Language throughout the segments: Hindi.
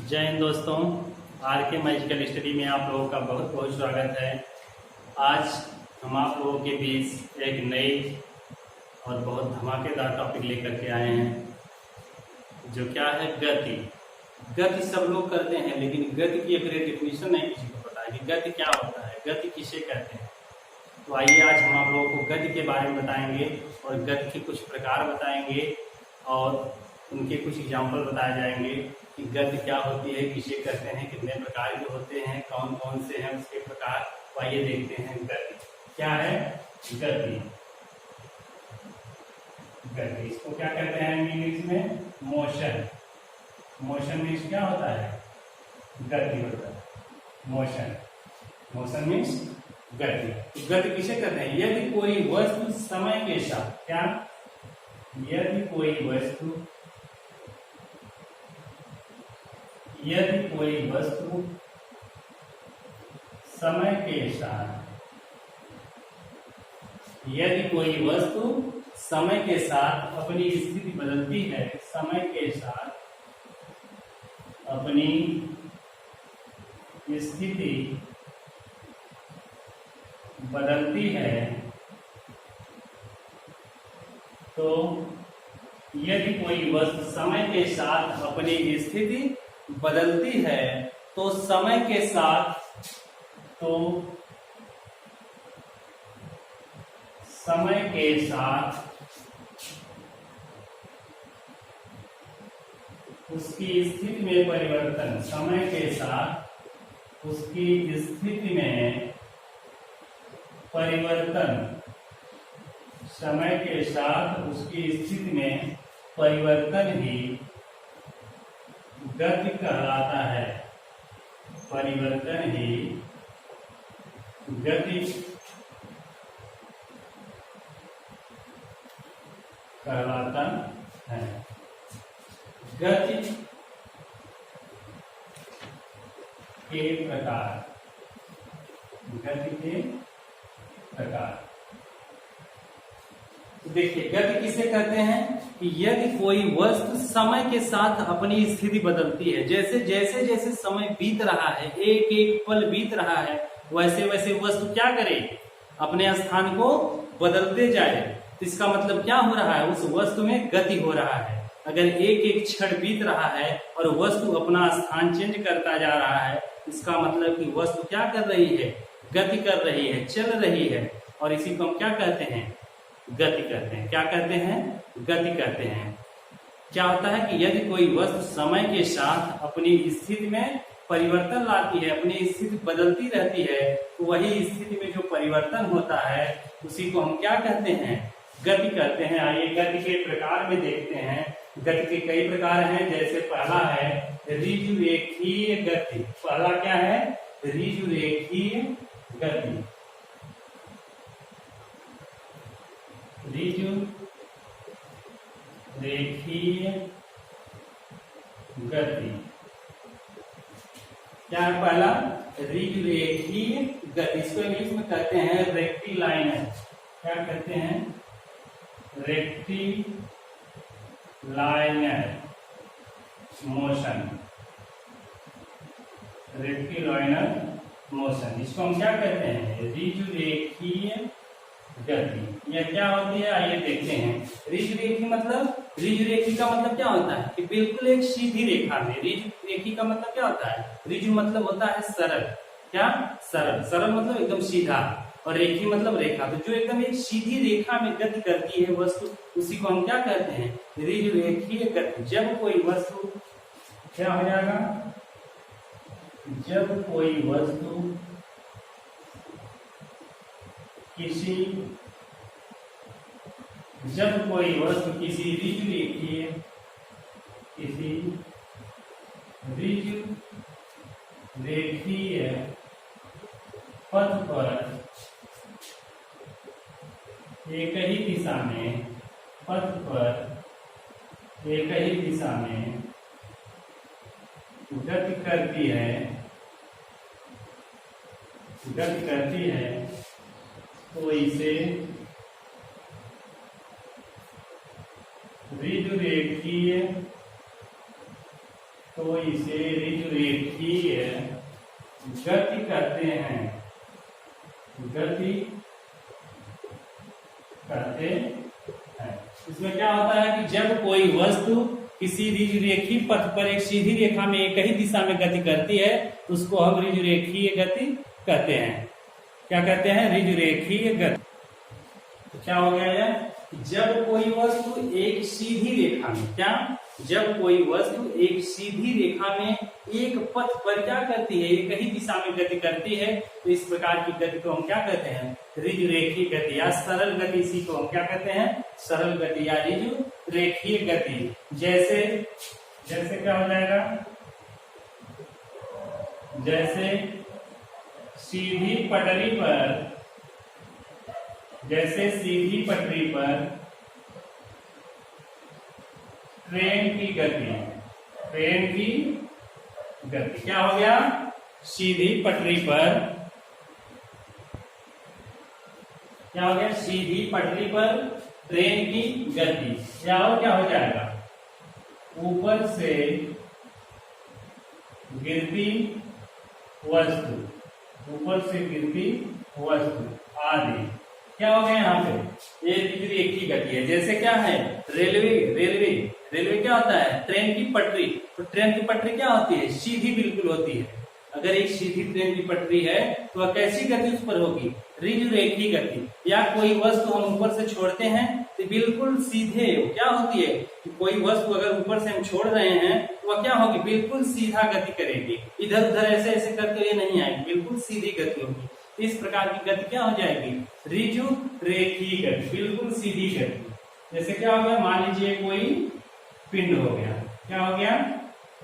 जय हिंद दोस्तों। आर के मैजिकल स्टडी में आप लोगों का बहुत बहुत स्वागत है। आज हम आप लोगों के बीच एक नई और बहुत धमाकेदार टॉपिक लेकर के आए हैं, जो क्या है गति। गति सब लोग करते हैं, लेकिन गति की एक डेफिनेशन नहीं किसी को पता है कि गति क्या होता है, गति किसे कहते हैं। तो आइए आज हम आप लोगों को गति के बारे में बताएंगे और गति के कुछ प्रकार बताएंगे और उनके कुछ एग्जाम्पल बताए जाएंगे कि गति क्या होती है, किसे कहते हैं, कितने प्रकार के होते हैं, कौन कौन से हैं उसके प्रकार। तो आइए देखते हैं गति क्या है। गति गति इसको क्या कहते हैं इंग्लिश में? मोशन। मोशन मीन्स क्या होता है? गति होता है। मोशन मोशन मीन्स गति। तो गति किसे कहते हैं? यदि कोई वस्तु समय के साथ क्या, यदि कोई वस्तु समय के साथ, यदि कोई वस्तु समय के साथ अपनी स्थिति बदलती है, समय के साथ अपनी स्थिति बदलती है, तो यदि कोई वस्तु समय के साथ अपनी स्थिति बदलती है तो समय के साथ उसकी स्थिति में परिवर्तन, समय के साथ उसकी स्थिति में परिवर्तन, समय के साथ उसकी स्थिति में परिवर्तन ही गति कहलाता है। परिवर्तन ही गति कहलाता है। गति के प्रकार, गति के प्रकार। देखिए गति किसे कहते हैं कि यदि कोई वस्तु समय के साथ अपनी स्थिति बदलती है, जैसे जैसे जैसे समय बीत रहा है, एक एक पल बीत रहा है, वैसे वैसे वस्तु क्या करे? अपने स्थान को बदलते जाए। तो इसका मतलब क्या हो रहा है? उस वस्तु में गति हो रहा है। अगर एक एक क्षण बीत रहा है और वस्तु अपना स्थान चेंज करता जा रहा है, इसका मतलब कि वस्तु क्या कर रही है? गति कर रही है, चल रही है। और इसी को हम क्या कहते हैं? गति कहते हैं। क्या कहते हैं? गति कहते हैं। क्या होता है कि यदि कोई वस्तु समय के साथ अपनी स्थिति में परिवर्तन लाती है, अपनी स्थिति बदलती रहती है, तो वही स्थिति में जो परिवर्तन होता है उसी को हम क्या कहते हैं? गति कहते हैं। आइए गति के प्रकार में देखते हैं। गति के कई प्रकार हैं। जैसे पहला है ऋजुरेखीय गति। पहला क्या है? ऋजुरेखीय गति। ऋजुरेखीय गति क्या है? पहला ऋजुरेखीय गति। इसको इंग्लिश में कहते हैं रेक्टिलाइनर। क्या कहते हैं? रेक्टिलाइनर मोशन। रेक्टिलाइनर मोशन, इसको हम क्या कहते हैं? ऋजुरेखीय गति। यह क्या होती है? आइए देखते हैं। ऋजुरेखी मतलब, ऋजुरेखी का मतलब क्या होता है कि बिल्कुल एक सीधी रेखा में। ऋजुरेखी का मतलब क्या होता है? ऋजु मतलब होता है सरल। क्या? सरल। सरल मतलब एकदम सीधा, और रेखी मतलब रेखा। तो जो एकदम एक सीधी रेखा में गति करती है वस्तु, उसी को हम क्या कहते हैं? ऋजुरेखीय गति। जब कोई वस्तु क्या हो जाएगा? जब कोई वस्तु किसी ऋजुरेखीय पथ पर एक ही दिशा में, पथ पर एक ही दिशा में गति करती है, तो इसे ऋजुरेखीय तो इसे ऋजुरेखीय गति कहते हैं, गति कहते हैं। इसमें क्या होता है कि जब कोई वस्तु किसी ऋजुरेखीय पथ पर एक सीधी रेखा में एक ही दिशा में गति करती है तो उसको हम ऋजुरेखीय गति कहते हैं। क्या कहते हैं? ऋजुरेखीय गति। तो क्या हो गया यह? जब कोई वस्तु एक सीधी रेखा में, क्या? जब कोई वस्तु एक सीधी रेखा में एक पथ पर क्या करती है, एक ही दिशा में गति करती है, तो इस प्रकार की गति को हम क्या कहते हैं? ऋजुरेखीय गति या सरल गति। इसी को हम क्या कहते हैं? सरल गति या ऋजुरेखीय गति। जैसे जैसे क्या हो जाएगा? जैसे सीधी पटरी पर, जैसे सीधी पटरी पर ट्रेन की गति, ट्रेन की गति क्या हो गया? सीधी पटरी पर क्या हो गया? सीधी पटरी पर ट्रेन की गति क्या हो जाएगा? ऊपर से गिरती वस्तु, ऊपर से गिरती वस्तु आदि क्या हो गया? यहाँ पे एक ही गति है। जैसे क्या है? रेलवे रेलवे रेलवे क्या होता है? ट्रेन की पटरी। तो ट्रेन की पटरी क्या होती है? सीधी बिल्कुल होती है। अगर एक सीधी ट्रेन की पटरी है तो वह कैसी गति उस पर होगी? ऋजुरेखीय गति। या कोई वस्तु हम ऊपर से छोड़ते हैं तो बिल्कुल सीधे क्या होती है कि कोई वस्तु अगर ऊपर से हम छोड़ रहे हैं तो वह क्या होगी? बिल्कुल सीधा गति करेगी, इधर उधर ऐसे ऐसे करते हुए नहीं आएगी, बिल्कुल सीधी गति होगी। इस प्रकार की गति क्या हो जाएगी? ऋजुरेखीय गति, बिल्कुल सीधी गति। जैसे क्या हो गया? मान लीजिए कोई पिंड हो गया। क्या हो गया?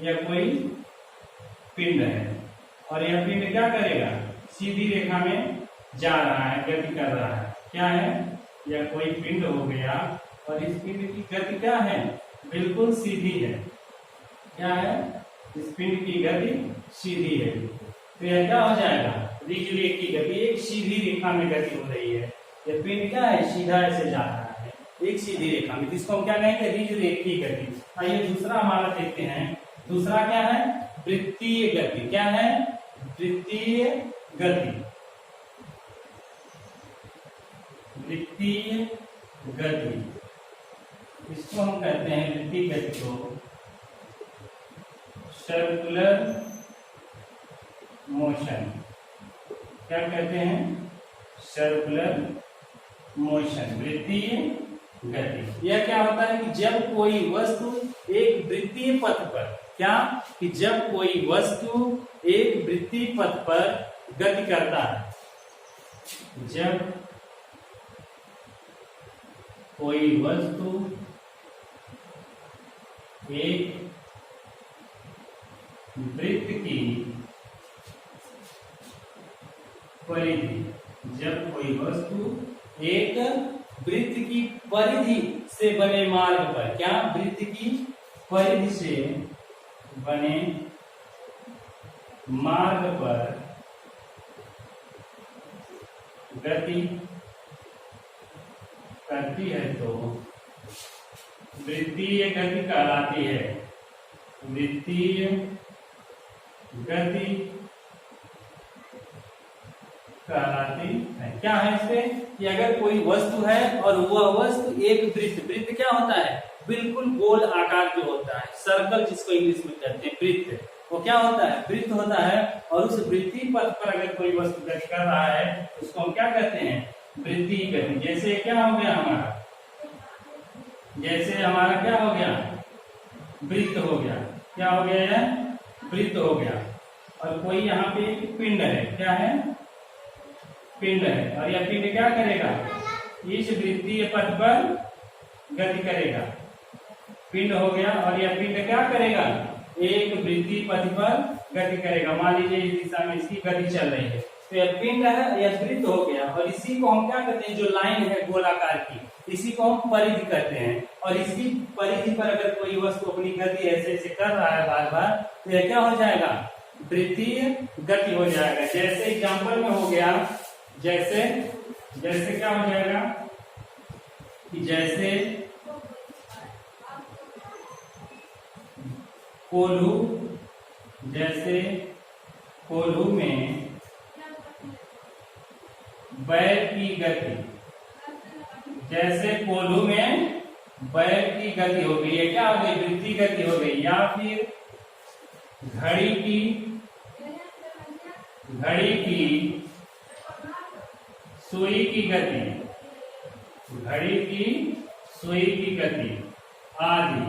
यह कोई पिंड है और यह पिंड क्या करेगा? सीधी रेखा में जा रहा है, गति कर रहा है। क्या है? यह कोई पिंड हो गया और इस पिंड की गति क्या है? बिल्कुल सीधी है। क्या है? इस पिंड की गति सीधी है। तो यह क्या हो जाएगा? ऋजुरेखीय गति, एक सीधी रेखा में गति हो रही है। यह पिंड क्या है? सीधा ऐसे जा रहा है एक सीधी रेखा में, जिसको हम क्या कहेंगे? ऋजुरेखीय गति। आइए दूसरा हमारा देखते हैं। दूसरा क्या है? वृत्तीय गति। क्या है? वृत्तीय गति। वृत्तीय गति, इसको हम कहते हैं वृत्तीय गति को सर्कुलर मोशन। क्या कहते हैं? सर्कुलर मोशन, वृत्तीय गति। यह क्या होता है कि जब कोई वस्तु एक वृत्तीय पथ पर, क्या? कि जब कोई वस्तु एक वृत्तीय पथ पर गति करता है, जब कोई वस्तु एक वृत्त की परिधि, जब कोई वस्तु एक वृत्त की परिधि से बने मार्ग पर, क्या? वृत्त की परिधि से बने मार्ग पर गति करती है तो वृत्तीय गति कहलाती है। वृत्तीय गति कहलाती है। क्या है इससे? कि अगर कोई वस्तु है और वह वस्तु एक वृत्त, वृत्त क्या होता है? बिल्कुल गोल आकार जो होता है, सर्कल जिसको इंग्लिश में कहते हैं वृत्त, वो क्या होता है? वृत्त होता है। और उस वृत्तीय पथ पर अगर कोई वस्तु गति कर रहा है उसको हम क्या कहते हैं? वृत्तीय गति। जैसे क्या हो गया हमारा? जैसे हमारा क्या हो गया? वृत्त हो गया। क्या हो गया? यह वृत्त हो गया। और कोई यहाँ पे एक पिंड है। क्या है? पिंड है। और यह पिंड क्या करेगा? इस वृत्तीय पथ पर गति करेगा। पिंड हो गया और यह पिंड क्या करेगा? एक वृत्तीय पथ पर गति करेगा। मान लीजिए इस दिशा में इसकी गति चल रही है, तो यह पिंड है, यह वृत्त हो गया। और इसी को हम क्या कहते हैं? जो लाइन है गोलाकार की, इसी को हम परिधि कहते हैं। और इसकी परिधि पर अगर कोई वस्तु अपनी गति ऐसे ऐसे कर रहा है बार बार, तो यह क्या हो जाएगा? वृत्तीय गति हो जाएगा। जैसे एग्जाम्पल में हो गया, जैसे जैसे क्या हो जाएगा कि जैसे कोल्हू, जैसे कोल्हू में बैल की गति, जैसे कोल्हू में बैल की गति हो गई, ये क्या हो गई, वृत्ति गति हो गई। या फिर घड़ी की सुई की गति, घड़ी की सुई की गति आदि,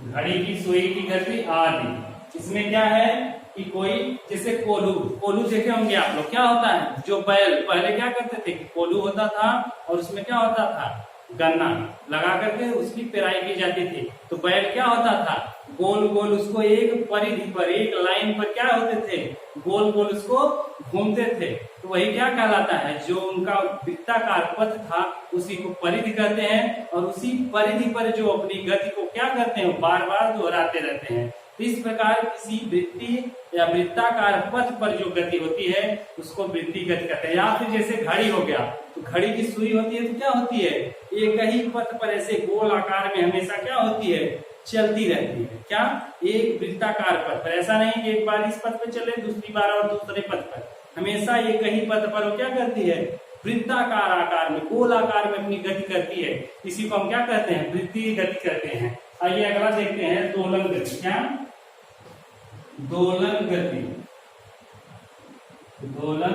घड़ी की सुई की गति आदि। इसमें क्या है कि कोई जैसे कोल्हू देखे होंगे आप लोग, क्या होता है, जो बैल पहले क्या करते थे कि कोल्हू होता था और उसमें क्या होता था, गन्ना लगा करके उसकी पेराई की जाती थी। तो बैल क्या होता था, गोल गोल उसको एक परिधि पर, एक लाइन पर क्या होते थे, गोल गोल उसको घूमते थे। तो वही क्या कहलाता है, जो उनका वृत्ताकार पथ था उसी को परिधि कहते हैं। और उसी परिधि पर जो अपनी गति को क्या करते हैं, बार बार दोहराते रहते हैं। तो इस प्रकार किसी वृत्ति या वृत्ताकार पथ पर जो गति होती है उसको वृत्ति गति कहते हैं। या फिर जैसे घड़ी हो गया, तो घड़ी की सुई होती है तो क्या होती है, एक ही पथ पर ऐसे गोल आकार में हमेशा क्या होती है, चलती रहती है। क्या, एक वृत्ताकार पथ पर, ऐसा नहीं कि एक बार इस पथ पर चले दूसरी बार और दूसरे पथ पर, हमेशा एक ही पथ पर वो क्या करती है, वृत्ताकार आकार में, गोल आकार में अपनी गति करती है। इसी को हम क्या कहते हैं, वृत्तीय गति कहते हैं। आइए अगला देखते हैं, दोलन गति। क्या, दोलन गति, दोलन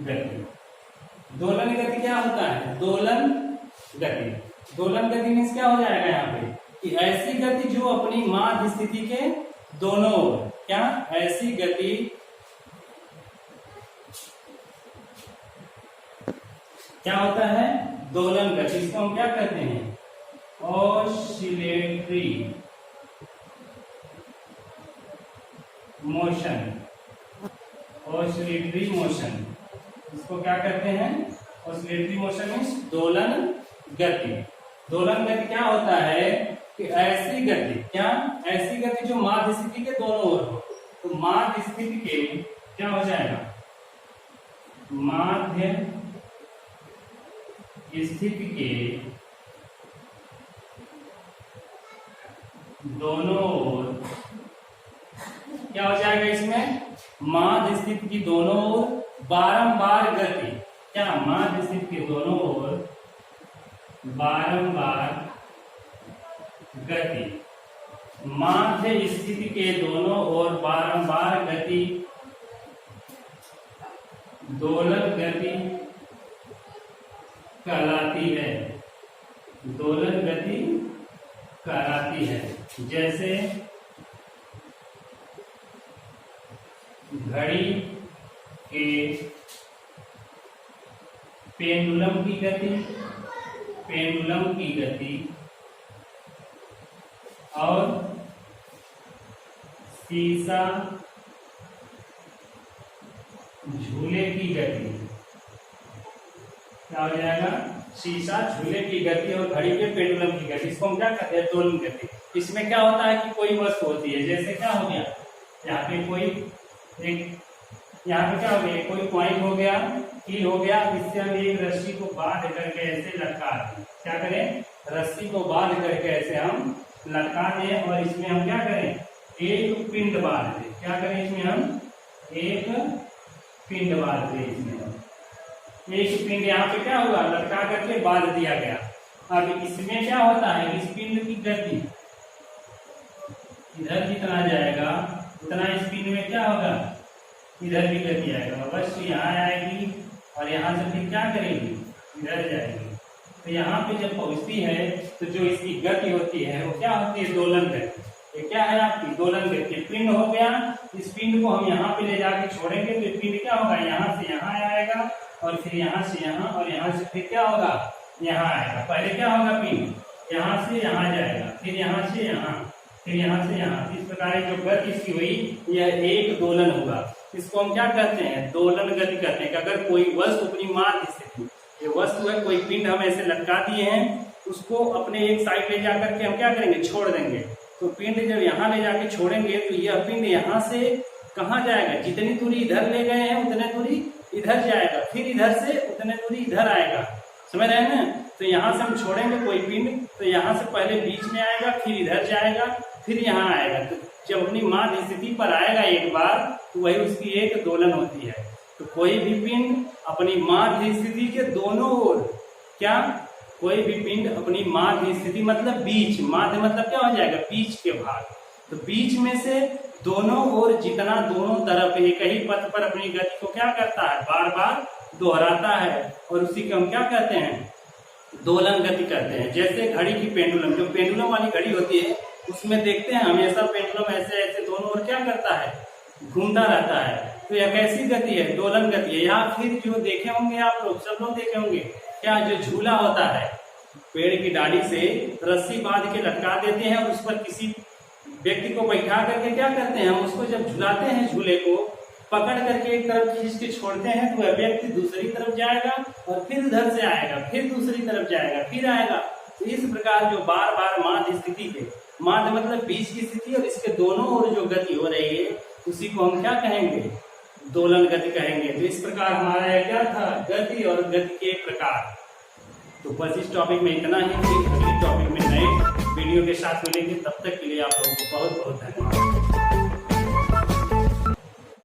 गति। दोलन गति क्या होता है, दोलन गति, दोलन गति मीन्स क्या हो जाएगा यहाँ पे कि ऐसी गति जो अपनी माध्य स्थिति के दोनों ओर, क्या, ऐसी गति क्या होता है, दोलन गति। इसको हम क्या कहते हैं, ऑसिलेटरी मोशन, ऑसिलेटरी मोशन, इसको क्या कहते हैं, ऑसिलेटरी मोशन मीन्स दोलन गति। दोलन गति क्या होता है कि ऐसी गति, क्या, ऐसी गति जो माध्य स्थिति के दोनों ओर हो। तो माध्य स्थिति के क्या हो जाएगा, माध्य स्थिति के दोनों ओर क्या हो जाएगा, इसमें माध्य स्थिति की दोनों ओर बारंबार गति। क्या, माध्य स्थिति के दोनों ओर बारंबार गति, माध्य स्थिति के दोनों ओर बारंबार गति, दोलन गति कहलाती है, दोलन गति कहलाती है। जैसे घड़ी के पेंडुलम की गति, पेंडुलम की गति और सीसा झूले की गति, क्या हो जाएगा, शीशा झूले की गति और घड़ी के पेंडुलम की गति, इसको हम क्या कहते हैं, दोलन गति। इसमें क्या होता है कि कोई वस्तु होती है, जैसे क्या हो गया, यहाँ पे कोई एक, यहाँ पे क्या हो गया, कोई पॉइंट हो गया, कील हो गया, इससे हम एक रस्सी को बांध करके ऐसे लटका दें। क्या करें, रस्सी को बांध करके ऐसे हम लटका दें और इसमें हम क्या करें, एक पिंड बांध दें। क्या करें, इसमें हम एक पिंड बांध दें, इसमें एक पिंड यहाँ पे क्या होगा, लटका करके बांध दिया गया। अब इसमें क्या होता है, इस पिंड की गति इधर जितना जाएगा उतना इस पिंड में क्या होगा, इधर भी गति आएगा, बस यहाँ आएगी और यहाँ से फिर क्या करेगी, इधर जाएगी। तो यहाँ पे जब पहुंचती है तो जो इसकी गति होती है वो क्या होती है, दोलन गति। ये क्या है आपकी दोलन गति। पिंड हो गया, इस पिंड को हम यहाँ पे ले जाके छोड़ेंगे तो पिंड क्या होगा, यहाँ से यहाँ आएगा और फिर यहाँ से यहाँ और यहाँ से फिर क्या होगा, यहाँ आएगा। पहले क्या होगा, पिंड यहाँ से यहाँ जाएगा, फिर यहाँ से यहाँ, फिर यहाँ से यहाँ। इस प्रकार जो गति इसकी हुई यह एक दोलन होगा। इसको हम क्या कहते हैं, दोलन गति कहते हैं। कि अगर कोई वस्तु अपनी माध्य स्थिति, ये वस्तु है, कोई पिंड हम ऐसे लटका दिए हैं, उसको अपने एक साइड ले जाकर के हम क्या करेंगे, छोड़ देंगे। तो पिंड जब यहाँ ले जाके छोड़ेंगे तो यह पिंड यहाँ से कहाँ जाएगा, जितनी दूरी इधर ले गए हैं उतने दूरी इधर जाएगा, फिर इधर से उतने दूरी इधर आएगा। समझ रहे हैं ना। तो यहाँ से हम छोड़ेंगे कोई पिंड, तो यहाँ से पहले बीच में आएगा, फिर इधर जाएगा, फिर यहाँ आएगा। तो जब अपनी माध्य स्थिति पर आएगा एक बार, तो वही उसकी एक दोलन होती है। तो कोई भी पिंड अपनी माध्य स्थिति के दोनों ओर, क्या, कोई भी पिंड अपनी माध्य स्थिति मतलब बीच, माध्य मतलब क्या हो जाएगा, बीच के भाग, तो बीच में से दोनों ओर जितना दोनों तरफ एक ही पथ पर अपनी गति को क्या करता है, बार बार दोहराता है, और उसी को हम क्या कहते हैं, दोलन गति कहते हैं। जैसे घड़ी की पेंडुलम, जो पेंडुलम वाली घड़ी होती है उसमें देखते हैं हमेशा पेंडुलम ऐसे ऐसे दोनों ओर क्या करता है, घूमता रहता है। तो यह कैसी गति है, दोलन गति है। या फिर जो देखे होंगे आप लोग, सब लोग देखे होंगे, क्या, जो झूला होता है, पेड़ की डाली से रस्सी बांध के लटका देते हैं और उस पर किसी व्यक्ति को बैठा करके क्या करते हैं, हम उसको जब झुलाते हैं, झूले को पकड़ करके एक तरफ खींच के छोड़ते हैं, तो वह व्यक्ति दूसरी तरफ जाएगा और फिर उधर से आएगा, फिर दूसरी तरफ जाएगा, फिर आएगा। तो इस प्रकार जो बार बार माध्य स्थिति के, माध्य मतलब बीच की स्थिति, और इसके दोनों ओर जो गति हो रही है उसी को हम क्या कहेंगे, दोलन गति कहेंगे। तो इस प्रकार हमारा क्या था, गति और गति के प्रकार। तो बस इस टॉपिक में इतना ही, फिर अगले टॉपिक में नए वीडियो के साथ मिलेंगे। तब तक के लिए आप लोगों को बहुत बहुत धन्यवाद।